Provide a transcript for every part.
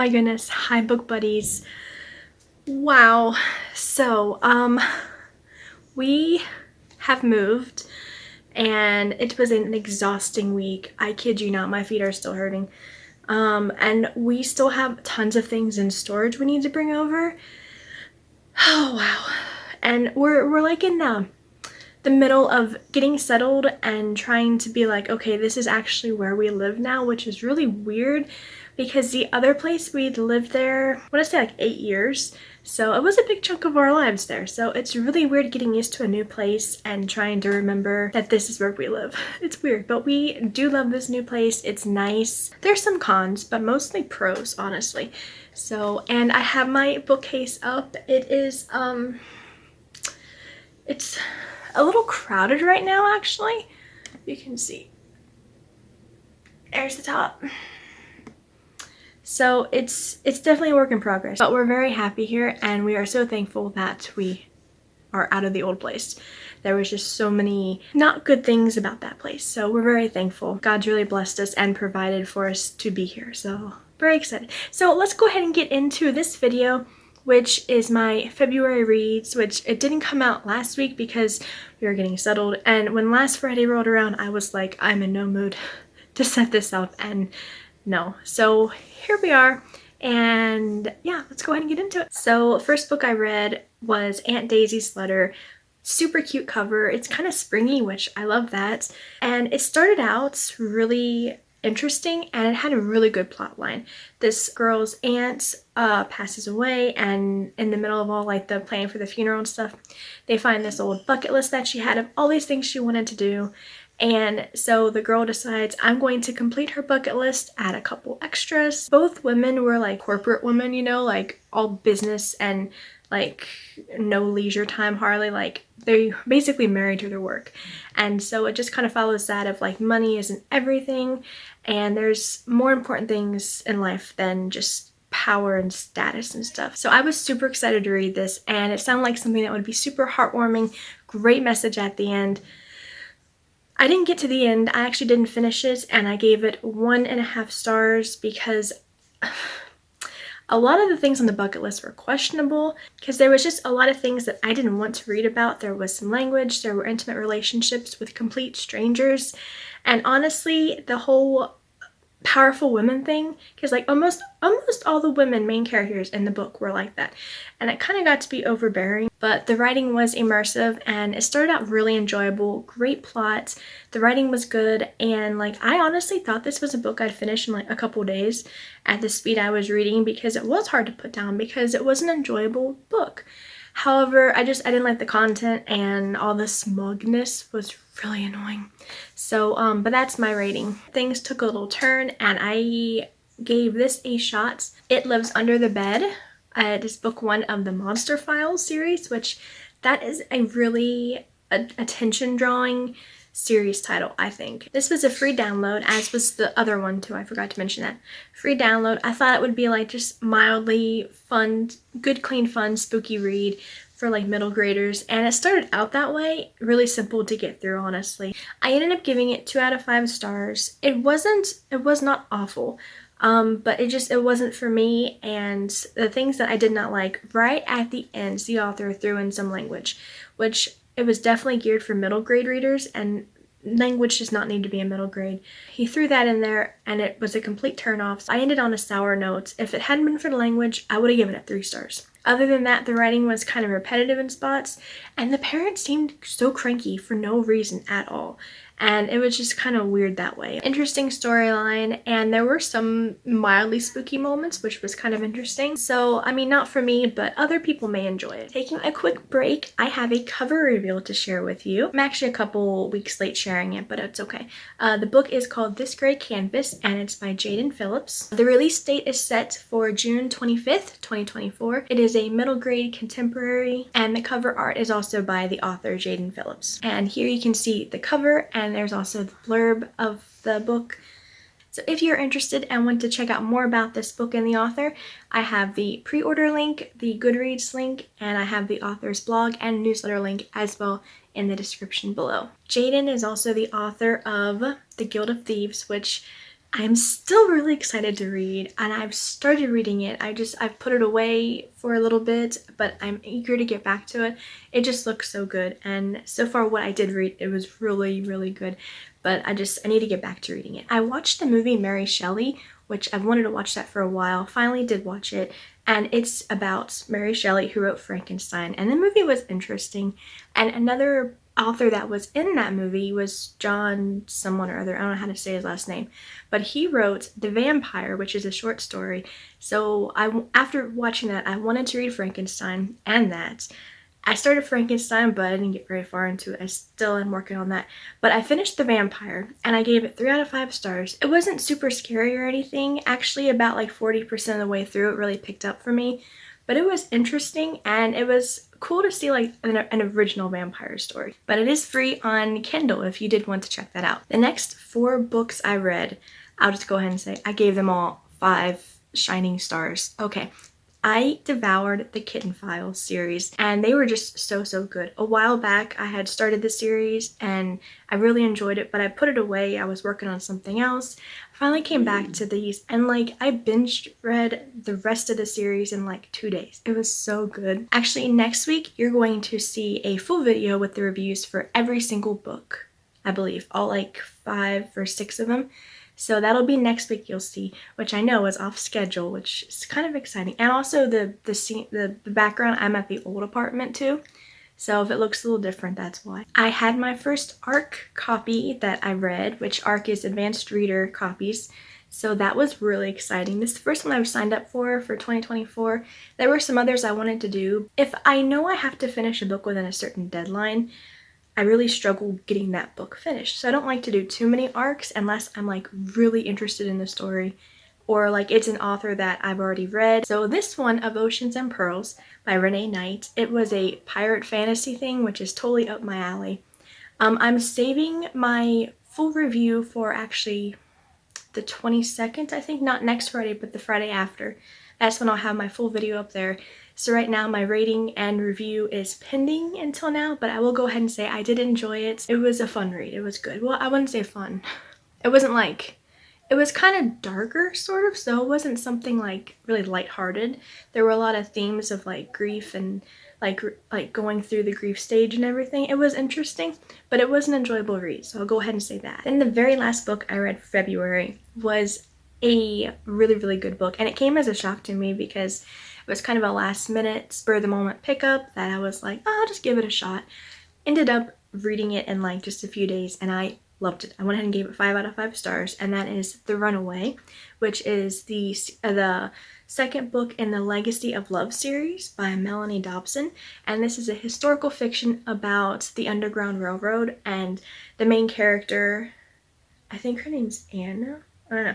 my goodness. Hi, book buddies. Wow. So, we have moved and it was an exhausting week. I kid you not, my feet are still hurting. And we still have tons of things in storage we need to bring over. Oh, wow. And we're like in the middle of getting settled and trying to be like, okay, this is actually where we live now, which is really weird because the other place we'd lived there, I want to say like 8 years. So it was a big chunk of our lives there. So it's really weird getting used to a new place and trying to remember that this is where we live. It's weird, but we do love this new place. It's nice. There's some cons, but mostly pros, honestly. So, and I have my bookcase up. It is, it's a little crowded right now, actually. You can see. There's the top. So it's definitely a work in progress, but we're very happy here and we are so thankful that we are out of the old place. There was just so many not good things about that place. So we're very thankful. God's really blessed us and provided for us to be here. So very excited. So let's go ahead and get into this video, which is my February reads, which it didn't come out last week because we were getting settled. And when last Friday rolled around, I was like, I'm in no mood to set this up, and no. So here we are, and yeah, let's go ahead and get into it. So first book I read was Aunt Daisy's Letter. Super cute cover. It's kind of springy, which I love that. And it started out really interesting and it had a really good plot line. This girl's aunt passes away, and in the middle of all like the planning for the funeral and stuff, they find this old bucket list that she had of all these things she wanted to do. And so the girl decides, I'm going to complete her bucket list, add a couple extras. Both women were like corporate women, you know, like all business and like no leisure time hardly. Like they basically married to their work. And so it just kind of follows that of like money isn't everything, and there's more important things in life than just power and status and stuff. So I was super excited to read this, and it sounded like something that would be super heartwarming. Great message at the end. I didn't get to the end. I actually didn't finish it, and I gave it 1.5 stars because a lot of the things on the bucket list were questionable because there was just a lot of things that I didn't want to read about. There was some language, there were intimate relationships with complete strangers, and honestly, the whole powerful women thing, because like almost all the women main characters in the book were like that, and it kind of got to be overbearing. But the writing was immersive and it started out really enjoyable. Great plot, the writing was good, and like I honestly thought this was a book I'd finish in like a couple days at the speed I was reading, because it was hard to put down because it was an enjoyable book. However, I didn't like the content, and all the smugness was really annoying. So, but that's my rating. Things took a little turn, and I gave this a shot. It Lives Under the Bed. It is book 1 of the Monster Files series, which that is a really attention-drawing series title, I think. This was a free download, as was the other one too. I forgot to mention that. Free download. I thought it would be like just mildly fun, good, clean, fun, spooky read for like middle graders, and it started out that way. Really simple to get through, honestly. I ended up giving it 2 out of 5 stars. It was not awful, but it wasn't for me. And the things that I did not like, right at the end, the author threw in some language, which it was definitely geared for middle grade readers, and language does not need to be a middle grade. He threw that in there and it was a complete turnoff. So I ended on a sour note. If it hadn't been for the language, I would have given it 3 stars. Other than that, the writing was kind of repetitive in spots, and the parents seemed so cranky for no reason at all. And it was just kind of weird that way. Interesting storyline, and there were some mildly spooky moments, which was kind of interesting. So, I mean, not for me, but other people may enjoy it. Taking a quick break, I have a cover reveal to share with you. I'm actually a couple weeks late sharing it, but it's okay. The book is called This Gray Canvas, and it's by Jaden Phillips. The release date is set for June 25th, 2024. It is a middle grade contemporary, and the cover art is also by the author Jaden Phillips. And here you can see the cover, and there's also the blurb of the book. So if you're interested and want to check out more about this book and the author, I have the pre-order link, the Goodreads link, and I have the author's blog and newsletter link as well in the description below. Jaden is also the author of The Guild of Thieves, which I'm still really excited to read, and I've started reading it. I've put it away for a little bit, but I'm eager to get back to it. It just looks so good, and so far what I did read, it was really, really good, but I need to get back to reading it. I watched the movie Mary Shelley, which I've wanted to watch that for a while. Finally did watch it, and it's about Mary Shelley, who wrote Frankenstein, and the movie was interesting. And another author that was in that movie was John someone or other. I don't know how to say his last name, but he wrote The Vampire, which is a short story. So after watching that, I wanted to read Frankenstein and that. I started Frankenstein, but I didn't get very far into it. I still am working on that. But I finished The Vampire, and I gave it 3 out of 5 stars. It wasn't super scary or anything. Actually, about like 40% of the way through, it really picked up for me. But it was interesting, and it was cool to see like an original vampire story. But it is free on Kindle if you did want to check that out. The next 4 books I read, I'll just go ahead and say I gave them all 5 shining stars. Okay. I devoured the Kitten Files series, and they were just so good. A while back I had started the series and I really enjoyed it, but I put it away. I was working on something else. I finally came back to these, and like I binge read the rest of the series in like 2 days. It was so good. Actually, next week you're going to see a full video with the reviews for every single book, I believe, all like 5 or 6 of them. So that'll be next week, you'll see, which I know is off schedule, which is kind of exciting. And also the background, I'm at the old apartment too. So if it looks a little different, that's why. I had my first ARC copy that I read, which ARC is Advanced Reader Copies. So that was really exciting. This is the first one I was signed up for 2024. There were some others I wanted to do. If I know I have to finish a book within a certain deadline, I really struggle getting that book finished. So I don't like to do too many arcs unless I'm like really interested in the story or like it's an author that I've already read. So this one, Of Oceans and Pearls by Renee Knight, it was a pirate fantasy thing, which is totally up my alley. I'm saving my full review for actually the 22nd, I think, not next Friday, but the Friday after. That's when I'll have my full video up there. So right now my rating and review is pending until now, but I will go ahead and say I did enjoy it. It was a fun read. It was good. Well, I wouldn't say fun. It wasn't like, it was kind of darker sort of, so it wasn't something like really lighthearted. There were a lot of themes of like grief and like going through the grief stage and everything. It was interesting, but it was an enjoyable read, so I'll go ahead and say that. And the very last book I read February was a really good book, and it came as a shock to me because it was kind of a last minute spur of the moment pickup that I was like, oh, I'll just give it a shot. Ended up reading it in like just a few days, and I loved it. I went ahead and gave it 5 out of 5 stars, and that is The Runaway, which is the second book in the Legacy of Love series by Melanie Dobson. And this is a historical fiction about the Underground Railroad, and the main character, I think her name's Anna, I don't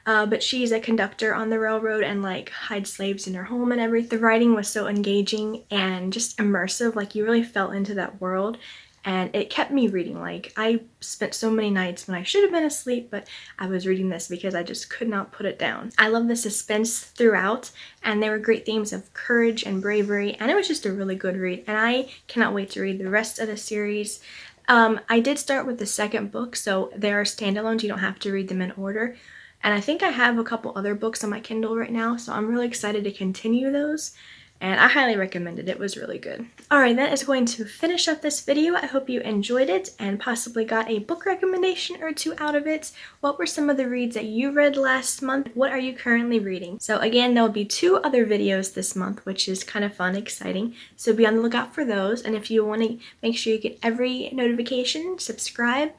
know, but she's a conductor on the railroad and like hides slaves in her home and everything. The writing was so engaging and just immersive, like you really fell into that world, and it kept me reading. Like I spent so many nights when I should have been asleep, but I was reading this because I just could not put it down. I love the suspense throughout, and there were great themes of courage and bravery, and it was just a really good read, and I cannot wait to read the rest of the series. I did start with the second book, so they are standalones. You don't have to read them in order. And I think I have a couple other books on my Kindle right now, so I'm really excited to continue those. And I highly recommend it. It was really good. Alright, that is going to finish up this video. I hope you enjoyed it and possibly got a book recommendation or 2 out of it. What were some of the reads that you read last month? What are you currently reading? So again, there will be 2 other videos this month, which is kind of fun, exciting. So be on the lookout for those. And if you want to make sure you get every notification, subscribe.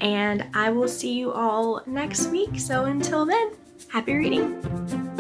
And I will see you all next week. So until then, happy reading!